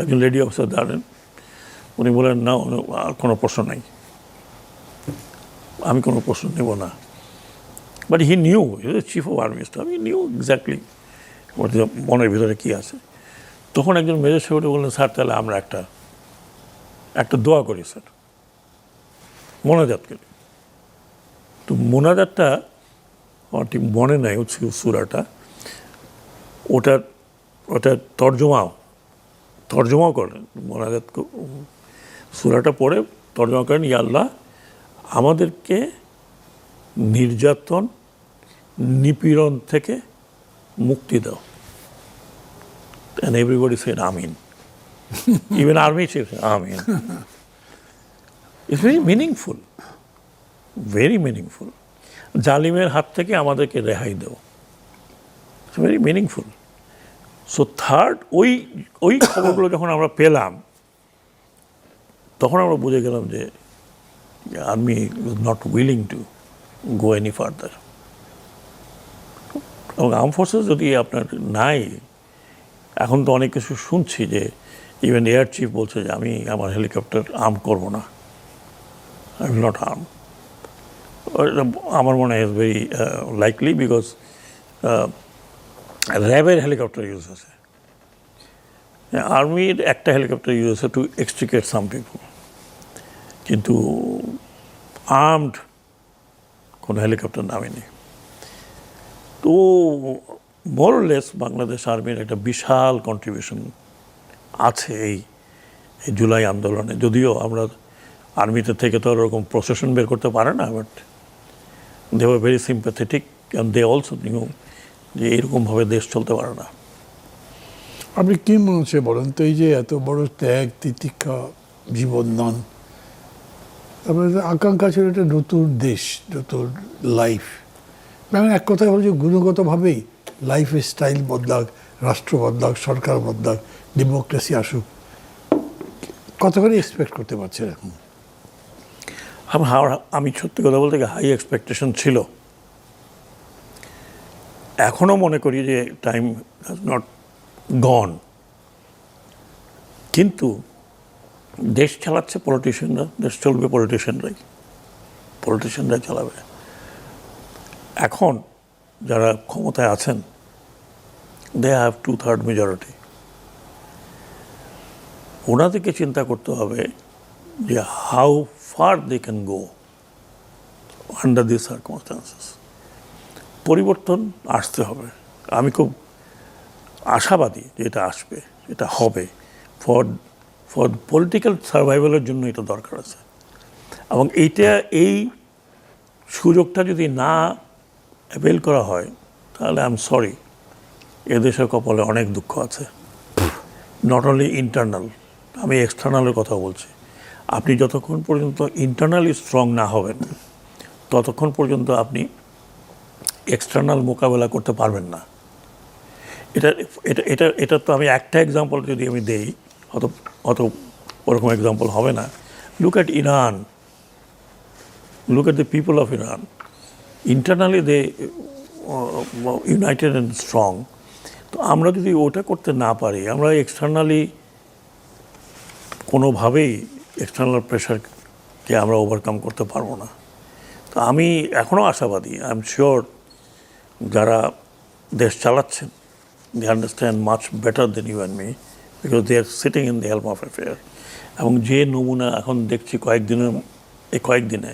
একজন লেডি অফিসার দাঁড়ালেন, উনি বলেন না, আর কোনো প্রশ্ন নাই, আমি কোনো প্রশ্ন নেব না। But he knew, chief of army staff, he knew exactly মনের ভিতরে কী আছে। তখন একজন মেজর সাহেব বললেন, স্যার তাহলে আমরা একটা দোয়া করি স্যার, মোনাজাত করি। তো মোনাজাতটা আমার ঠিক মনে নাই সূরাটা, ওটা তর্জমাও করেন, মোনাজাত সূরাটা পড়ে তর্জমা করেন, ইয়া আল্লাহ আমাদেরকে নির্যাতন নিপীড়ন থেকে মুক্তি দাও। And everybody said Amin. Even army chief said Amin. It's very meaningful. Very meaningful. জালিমের হাত থেকে আমাদেরকে রেহাই দাও। It's very meaningful. So third, ওই খবরগুলো যখন আমরা পেলাম তখন আমরা বুঝে গেলাম যে army is not willing to go any further. এবং আর্ম ফোর্সেস যদি আপনার নাই, এখন তো অনেক কিছু শুনছি যে ইভেন এয়ার চিফ বলছে যে আমি আমার হেলিকপ্টার আর্ম করব না, আই উইল নট আর্ম। আমার মনে হয় ইজ ভেরি লাইকলি, বিকজ র্যাবের হেলিকপ্টার ইউজ হয়েছে, আর্মির একটা হেলিকপ্টার ইউজ হয়েছে টু এক্সট্রিকেট সাম পিপল, কিন্তু আর্মড কোনো হেলিকপ্টার নামেনি। তো মোরলেস বাংলাদেশ আর্মির একটা বিশাল কন্ট্রিবিউশন আছে এই জুলাই আন্দোলনে। যদিও আমরা আর্মিতে থেকে তো ওরকম প্রসেশন বের করতে পারে না, but they were very sympathetic and they also knew যে এরকমভাবে দেশ চলতে পারে না। আপনি কী মনে হচ্ছে বলেন তো, এই যে এত বড় ত্যাগ তিতিক্ষা জীবনদান, আপনাদের আকাঙ্ক্ষা ছিল একটা নতুন দেশ, নতুন লাইফ, মানে এক কথায় হলো যে গুণগতভাবেই লাইফের স্টাইল বদলাক, রাষ্ট্র বদলাক, সরকার বদলাক, ডেমোক্রেসি আসুক, কতখানি এক্সপেক্ট করতে পারছেন এখন? আমি সত্যি কথা বলতে হাই এক্সপেকটেশন ছিল। এখনও মনে করি যে টাইম হ্যাজ নট গন, কিন্তু দেশ চালাচ্ছে পলিটিশিয়ানরা, দেশ চলবে পলিটিশিয়ানরাই চালাবে। এখন যারা ক্ষমতায় আছেন, দে হ্যাভ 2/3 মেজরিটি। ওনাদেরকে চিন্তা করতে হবে যে how far they can go under this circumstances. পরিবর্তন আসতে হবে। আমি খুব আশাবাদী যে এটা আসবে, এটা হবে। ফর পলিটিক্যাল সার্ভাইভালের জন্য এটা দরকার আছে। এবং এই সুযোগটা যদি না অ্যাভেল করা হয়, তাহলে আই এম সরি, এদেশের কপালে অনেক দুঃখ আছে। নট অনলি ইন্টারনাল, আমি এক্সটার্নালের কথা বলছি। আপনি যতক্ষণ পর্যন্ত ইন্টারনালি স্ট্রং না হবেন, ততক্ষণ পর্যন্ত আপনি এক্সটার্নাল মোকাবেলা করতে পারবেন না। এটা তো আমি একটা এক্সাম্পল যদি আমি দেই, অত ওরকম এক্সাম্পল হবে না। Look at Iran, look at the people of Iran. Internally they united and strong. তো আমরা যদি ওটা করতে না পারি, আমরা এক্সটার্নালি কোনোভাবেই এক্সটার্নাল প্রেশারকে আমরা ওভারকাম করতে পারবো না। তো আমি এখনও আশাবাদী। আই এম শিওর যারা দেশ চালাচ্ছেন, they understand much better than you and me, because they are sitting in the helm of affair. এবং যে নমুনা এখন দেখছি কয়েকদিনে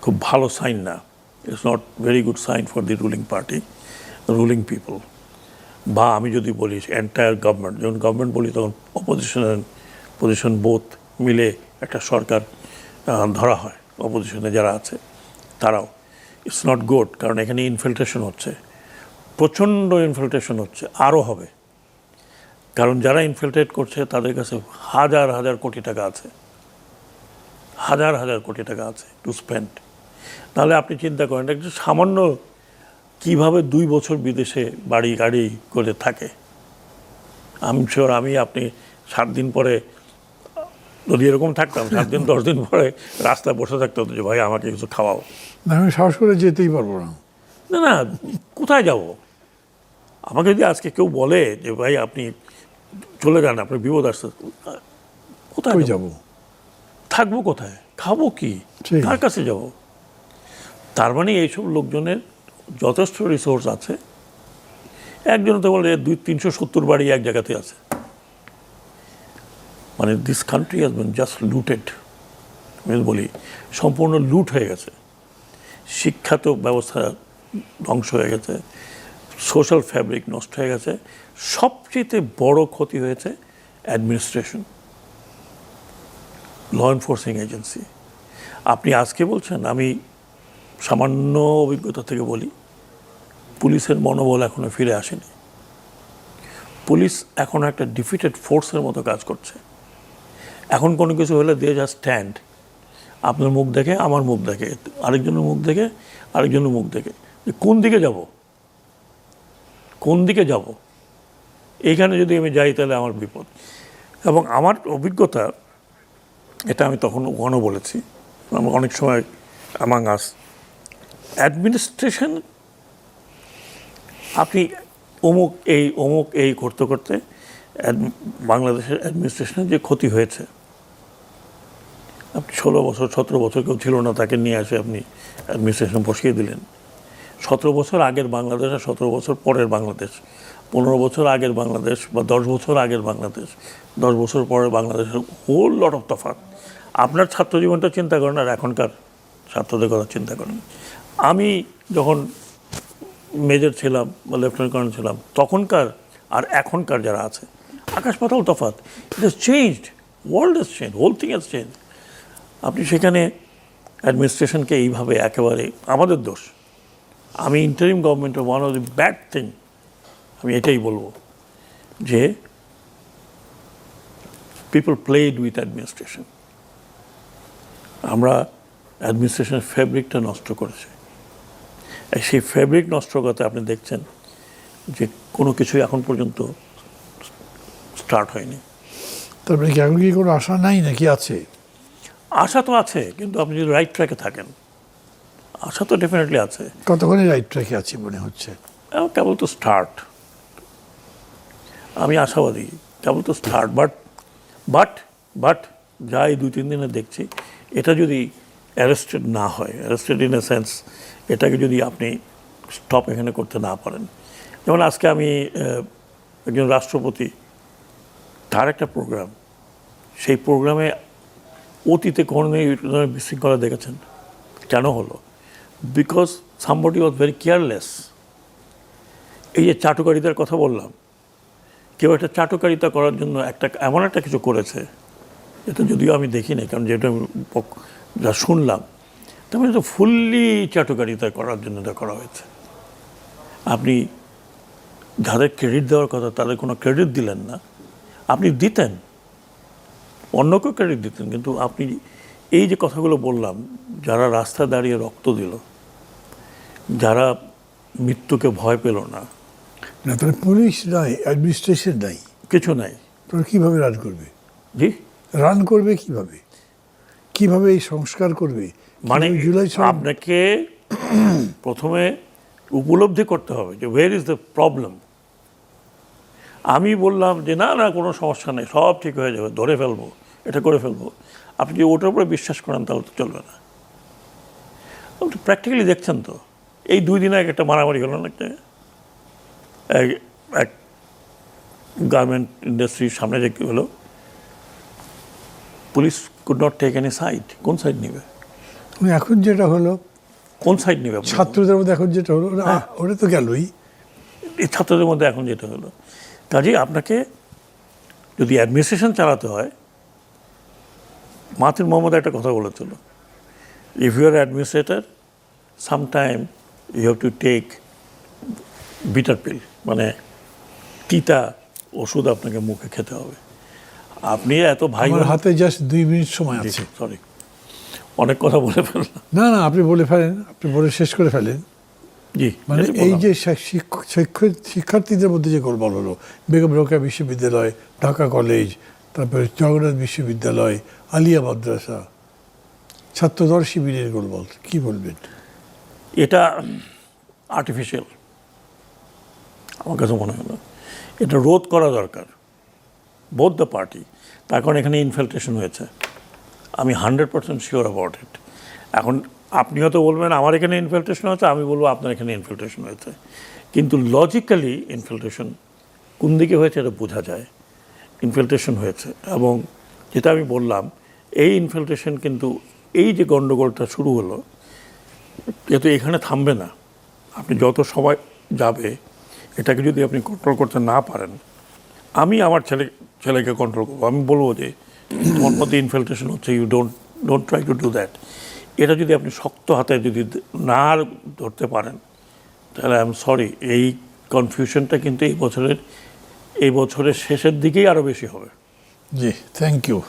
খুব ভালো সাইন না। It's not very good sign for the ruling party, ruling people. বা আমি যদি বলি এন্টায়ার গভর্নমেন্ট, যখন গভর্নমেন্ট বলি তখন অপোজিশন বোথ মিলে একটা সরকার ধরা হয়। অপোজিশনে যারা আছে তারাও, ইটস নট গুড। কারণ এখানে ইনফিল্ট্রেশন হচ্ছে, প্রচণ্ড ইনফিল্ট্রেশন হচ্ছে, আরও হবে। কারণ যারা ইনফিল্ট্রেট করছে তাদের কাছে হাজার হাজার কোটি টাকা আছে, হাজার হাজার কোটি টাকা আছে টু স্পেন্ড। তাহলে আপনি চিন্তা করেন একটা সামান্য কীভাবে 2 বছর বিদেশে বাড়ি গাড়ি করে থাকে। আমি শিওর আপনি 7 দিন পরে যদি এরকম থাকতাম, 7 দিন 10 দিন পরে রাস্তায় বসে থাকতে হতো যে ভাই আমাকে কিছু খাওয়াও। আমি সাহস করে যেতেই পারবো না। না, কোথায় যাব? আমাকে যদি আজকে কেউ বলে যে ভাই আপনি চলে যান, আপনার বিপদ আসছে, কোথায় যাব? থাকবো কোথায়? খাবো কি? কার কাছে যাব? তার মানে এইসব লোকজনের যথেষ্ট রিসোর্স আছে। একজন তো বলে 370 বাড়ি এক জায়গাতে আছে। মানে this country has been just looted. আমি বলি সম্পূর্ণ লুট হয়ে গেছে। শিক্ষাত ব্যবস্থা ধ্বংস হয়ে গেছে, সোশ্যাল ফ্যাব্রিক নষ্ট হয়ে গেছে। সবচেয়ে বড় ক্ষতি হয়েছে অ্যাডমিনিস্ট্রেশন, ল এনফোর্সিং এজেন্সি। আপনি আজকে বলছেন আমি সামান্য অভিজ্ঞতা থেকে বলি, পুলিশের মনোবল এখনো ফিরে আসেনি। পুলিশ এখনো একটা ডিফিটেড ফোর্সের মতো কাজ করছে। এখন কোনো কিছু হলে দে জাস্ট স্ট্যান্ড, আপনার মুখ দেখে, আমার মুখ দেখে, আরেকজনের মুখ দেখে, আরেকজনের মুখ দেখে, যে কোন দিকে যাব, কোন দিকে যাব, এইখানে যদি আমি যাই তাহলে আমার বিপদ। এবং আমার অভিজ্ঞতা, এটা আমি তখন ওখানেও বলেছি, আমরা অনেক সময় অ্যামাং আস অ্যাডমিনিস্ট্রেশন, আপনি অমুক এই করতে করতে বাংলাদেশের অ্যাডমিনিস্ট্রেশনের যে ক্ষতি হয়েছে, আপনি 16 বছর 17 বছর কেউ ছিল না, তাকে নিয়ে আসে আপনি অ্যাডমিনিস্ট্রেশন বসিয়ে দিলেন। 17 বছর আগের বাংলাদেশ আর 17 বছর পরের বাংলাদেশ, 15 বছর আগের বাংলাদেশ বা 10 বছর আগের বাংলাদেশ, 10 বছর পরের বাংলাদেশের হোল লট অফ তফাৎ। আপনার ছাত্র জীবনটা চিন্তা করেন আর এখনকার ছাত্রদের কথা চিন্তা করেন। আমি যখন মেজর ছিলাম বা লেফটেন্যান্ট কর্নেল ছিলাম, তখনকার আর এখনকার যারা আছে, আকাশ পাতাল তফাৎ। It has changed, world has change, whole thing has change. আপনি সেখানে অ্যাডমিনিস্ট্রেশনকে এইভাবে একেবারে, আমাদের দোষ। আমি ইন্টারিম গভর্নমেন্টের one of the bad thing, আমি এটাই বলবো যে পিপল প্লেড উইথ অ্যাডমিনিস্ট্রেশন। আমরা অ্যাডমিনিস্ট্রেশনের ফেব্রিকটা নষ্ট করেছি। সেই ফেব্রিক নষ্ট করতে আপনি দেখছেন যে কোনো কিছুই এখন পর্যন্ত স্টার্ট হয়নি। তারপরে কি এখন কি কোনো আশা নাই নাকি আছে? আশা তো আছে, কিন্তু আপনি যদি রাইট ট্র্যাকে থাকেন, আশা তো ডেফিনেটলি আছে। কতক্ষণে রাইট ট্র্যাকে আছি মনে হচ্ছে? কেবল তো স্টার্ট, আমি আশাবাদী, কেবল তো স্টার্ট। বাট যা এই 2-3 দিনে দেখছি, এটা যদি অ্যারেস্টেড না হয়, অ্যারেস্টেড ইন এ সেন্স, এটাকে যদি আপনি স্টপ এখানে করতে না পারেন। যেমন আজকে আমি একজন রাষ্ট্রপতি, তার একটা প্রোগ্রাম, সেই প্রোগ্রামে অতীতে কোনো বিশৃঙ্খলা দেখেছেন? কেন হলো? Because somebody was very careless. এই যে চাটুকারিতার কথা বললাম, কেউ একটা চাটুকারিতা করার জন্য এমন একটা কিছু করেছে, এটা যদিও আমি দেখি না, কারণ যেটা আমি যা শুনলাম, তার মানে তো ফুললি চাটুকারিতা করার জন্য এটা করা হয়েছে। আপনি যাদের ক্রেডিট দেওয়ার কথা তাদের কোনো ক্রেডিট দিলেন না। আপনি দিতেন, অন্যকেও ক্রেডিট দিতেন, কিন্তু আপনি এই যে কথাগুলো বললাম, যারা রাস্তায় দাঁড়িয়ে রক্ত দিল, যারা মৃত্যুকে ভয় পেল না, না তাহলে পুলিশ নাই, অ্যাডমিনিস্ট্রেশন নাই, কিছু নাই, তোরা কীভাবে রান করবে? জি, রান করবে কিভাবে? কিভাবে এই সংস্কার করবে? মানে জুলাই আপনাকে প্রথমে উপলব্ধি করতে হবে যে ওয়ের ইজ দ্য প্রবলেম। আমি বললাম যে না না কোনো সমস্যা নেই, সব ঠিক হয়ে যাবে, ধরে ফেলবো, এটা করে ফেলবো। আপনি যদি ওটার উপরে বিশ্বাস করেন তাহলে তো চলবে না। আপনি প্র্যাকটিক্যালি দেখছেন তো, এই 2 দিন আগে একটা মারামারি হলো না, একটা এক গার্মেন্ট ইন্ডাস্ট্রির সামনে যে কী হলো, police could not take any side. কোন সাইড নেবে? এখন যেটা হলো, কোন সাইড নেবে? ছাত্রদের মধ্যে এখন যেটা হলো, ওটা তো গেলই। এই ছাত্রদের মধ্যে এখন যেটা হলো, কাজেই আপনাকে যদি অ্যাডমিনিস্ট্রেশন চালাতে হয়, মাহাথির মোহাম্মদ একটা কথা বলেছিল, if you are administrator sometime you have to take bitter pill, মানে তিতা ওষুধ আপনাকে মুখে খেতে হবে। আপনি এত ভাই, আমার হাতে জাস্ট 2 মিনিট সময় আছে। সরি, অনেক কথা বলে ফেললাম। না না, আপনি বলে ফেলেন, আপনি বলে শেষ করে ফেলেন। জি, মানে এই যে শিক্ষার্থীদের মধ্যে যে গোলমাল হলো, বেগম রোকেয়া বিশ্ববিদ্যালয়, ঢাকা কলেজ, তারপরে জগন্নাথ বিশ্ববিদ্যালয়, আলিয়া মাদ্রাসা, ছাত্রদল শিবিরের গোলমাল, কি বলবেন? এটা আর্টিফিশিয়াল আমার কাছে মনে হলো। এটা রোধ করা দরকার, বোথ দ্য পার্টি। তার কারণ এখানে ইনফিলট্রেশন হয়েছে, আমি 100% শিওর অ্যাবাউট ইট। এখন আপনি হয়তো বলবেন আমার এখানে ইনফিলট্রেশন হয়েছে, আমি বলবো আপনার এখানে ইনফিলট্রেশন হয়েছে, কিন্তু লজিক্যালি ইনফিলট্রেশন কোন দিকে হয়েছে এটা বোঝা যায়। ইনফিলট্রেশন হয়েছে, এবং যেটা আমি বললাম, এই ইনফিলট্রেশন কিন্তু এই যে গণ্ডগোলটা শুরু হলো, যেহেতু এখানে থামবে না, আপনি যত সময় যাবে, এটাকে যদি আপনি কন্ট্রোল করতে না পারেন, আমি আমার ছেলেকে কন্ট্রোল করবো, আমি বলবো যে তোমার মধ্যে ইনফিলট্রেশন হচ্ছে, you don't try to do that. এটা যদি আপনি শক্ত হাতে যদি না ধরতে পারেন, তাহলে আই এম সরি, এই কনফিউশনটা কিন্তু এই বছরের শেষের দিকেই আরও বেশি হবে। জি, থ্যাংক ইউ।